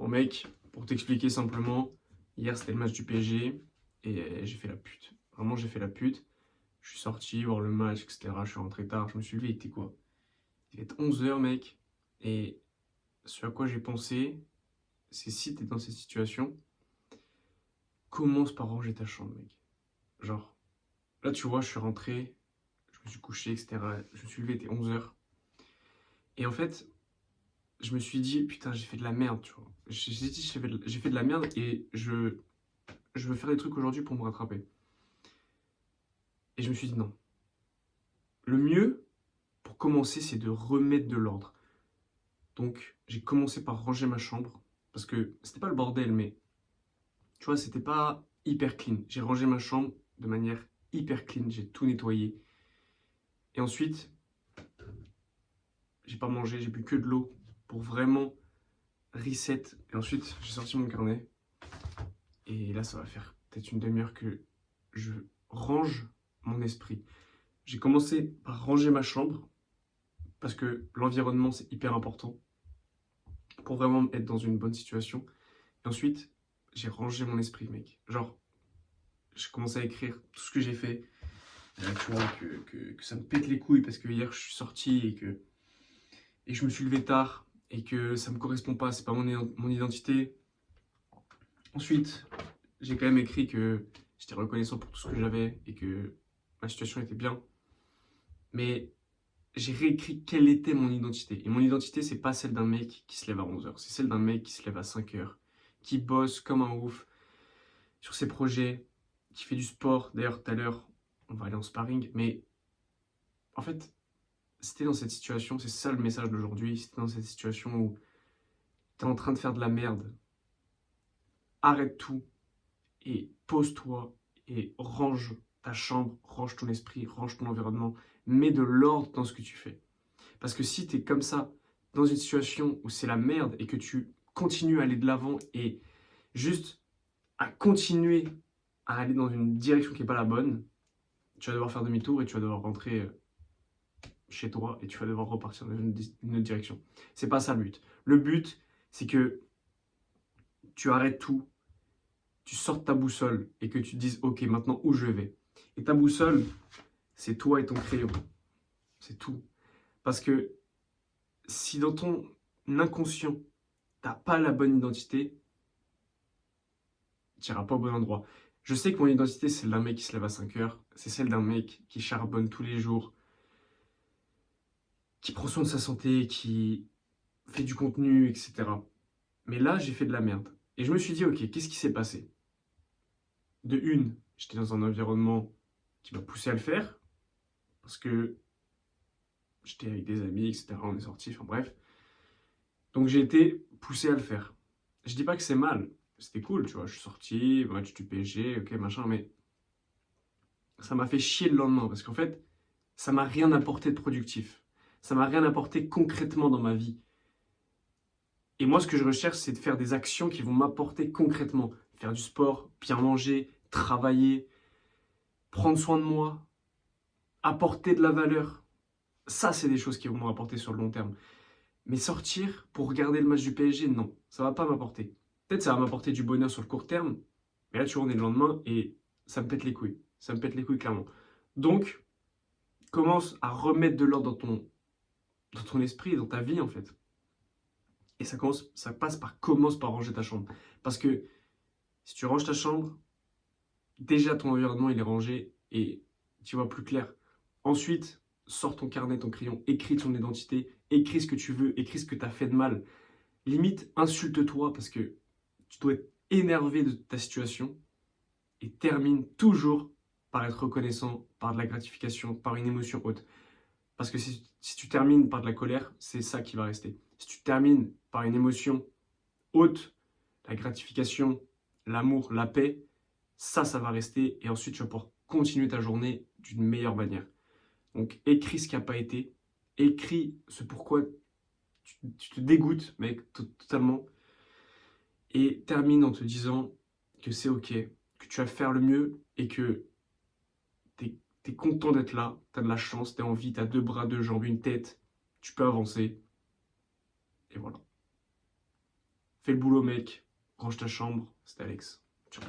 Bon mec, pour t'expliquer simplement, hier c'était le match du PSG et j'ai fait la pute. Vraiment j'ai fait la pute. Je suis sorti voir le match, etc. Je suis rentré tard, je me suis levé, il était quoi? Il était 11 h mec. Et ce à quoi j'ai pensé, c'est si t'es dans cette situation, commence par ranger ta chambre mec. Genre, là tu vois, je suis rentré, je me suis couché, etc. Je me suis levé, il était 11 h. Et en fait, je me suis dit, putain j'ai fait de la merde, tu vois. J'ai dit, j'ai fait de la merde et je veux faire des trucs aujourd'hui pour me rattraper. Et je me suis dit non. Le mieux, pour commencer, c'est de remettre de l'ordre. Donc, j'ai commencé par ranger ma chambre. Parce que c'était pas le bordel, mais tu vois, c'était pas hyper clean. J'ai rangé ma chambre de manière hyper clean. J'ai tout nettoyé. Et ensuite, j'ai pas mangé, j'ai bu que de l'eau pour vraiment reset. Et ensuite, j'ai sorti mon carnet. Et là, ça va faire peut-être une demi-heure que je range mon esprit. J'ai commencé par ranger ma chambre parce que l'environnement, c'est hyper important pour vraiment être dans une bonne situation. Et ensuite, j'ai rangé mon esprit, mec. Genre, j'ai commencé à écrire tout ce que j'ai fait. Et là, tu vois, que ça me pète les couilles parce que hier, je suis sorti et je me suis levé tard et que ça me correspond pas, c'est pas mon identité. Ensuite, j'ai quand même écrit que j'étais reconnaissant pour tout ce que j'avais et que ma situation était bien. Mais j'ai réécrit quelle était mon identité. Et mon identité, c'est pas celle d'un mec qui se lève à 11 h. C'est celle d'un mec qui se lève à 5 h, qui bosse comme un ouf sur ses projets, qui fait du sport. D'ailleurs, tout à l'heure, on va aller en sparring. Mais en fait, si t'es dans cette situation, c'est ça le message d'aujourd'hui. Si t'es dans cette situation où t'es en train de faire de la merde, arrête tout et pose-toi et range ta chambre, range ton esprit, range ton environnement. Mets de l'ordre dans ce que tu fais. Parce que si tu es comme ça, dans une situation où c'est la merde et que tu continues à aller de l'avant et juste à continuer à aller dans une direction qui n'est pas la bonne, tu vas devoir faire demi-tour et tu vas devoir rentrer chez toi et tu vas devoir repartir dans une autre direction. C'est pas ça le but. Le but, c'est que tu arrêtes tout, tu sortes ta boussole et que tu te dises ok, maintenant où je vais. Et ta boussole, c'est toi et ton crayon. C'est tout. Parce que si dans ton inconscient, t'as pas la bonne identité, tu n'iras pas au bon endroit. Je sais que mon identité, c'est celle d'un mec qui se lève à 5 h, c'est celle d'un mec qui charbonne tous les jours, qui prend soin de sa santé, qui fait du contenu, etc. Mais là, j'ai fait de la merde. Et je me suis dit, ok, qu'est-ce qui s'est passé? De une, j'étais dans un environnement qui m'a poussé à le faire, parce que j'étais avec des amis, etc. On est sortis, enfin bref. Donc j'ai été poussé à le faire. Je dis pas que c'est mal, c'était cool, tu vois, je suis sorti, match du PSG, ok, machin, mais ça m'a fait chier le lendemain, parce qu'en fait, ça m'a rien apporté de productif. Ça m'a rien apporté concrètement dans ma vie. Et moi, ce que je recherche, c'est de faire des actions qui vont m'apporter concrètement. Faire du sport, bien manger, travailler, prendre soin de moi, apporter de la valeur. Ça, c'est des choses qui vont me rapporter sur le long terme. Mais sortir pour regarder le match du PSG, non, ça va pas m'apporter. Peut-être ça va m'apporter du bonheur sur le court terme, mais là, tu vois, on est le lendemain et ça me pète les couilles. Ça me pète les couilles, clairement. Donc, commence à remettre de l'ordre dans ton esprit et dans ta vie, en fait. Et ça passe par commence par ranger ta chambre. Parce que si tu ranges ta chambre, déjà ton environnement il est rangé et tu vois plus clair. Ensuite, sors ton carnet, ton crayon, écris ton identité, écris ce que tu veux, écris ce que tu as fait de mal. Limite, insulte-toi parce que tu dois être énervé de ta situation et termine toujours par être reconnaissant, par de la gratification, par une émotion haute. Parce que si tu termines par de la colère, c'est ça qui va rester. Si tu termines par une émotion haute, la gratification, l'amour, la paix, ça va rester. Et ensuite, tu vas pouvoir continuer ta journée d'une meilleure manière. Donc, écris ce qui n'a pas été. Écris ce pourquoi tu te dégoûtes, mec, totalement. Et termine en te disant que c'est OK, que tu vas faire le mieux et que tu es content d'être là, tu as de la chance, tu as envie, tu as deux bras, deux jambes, une tête, tu peux avancer. Et voilà. Fais le boulot, mec. Range ta chambre. C'était Alex. Ciao.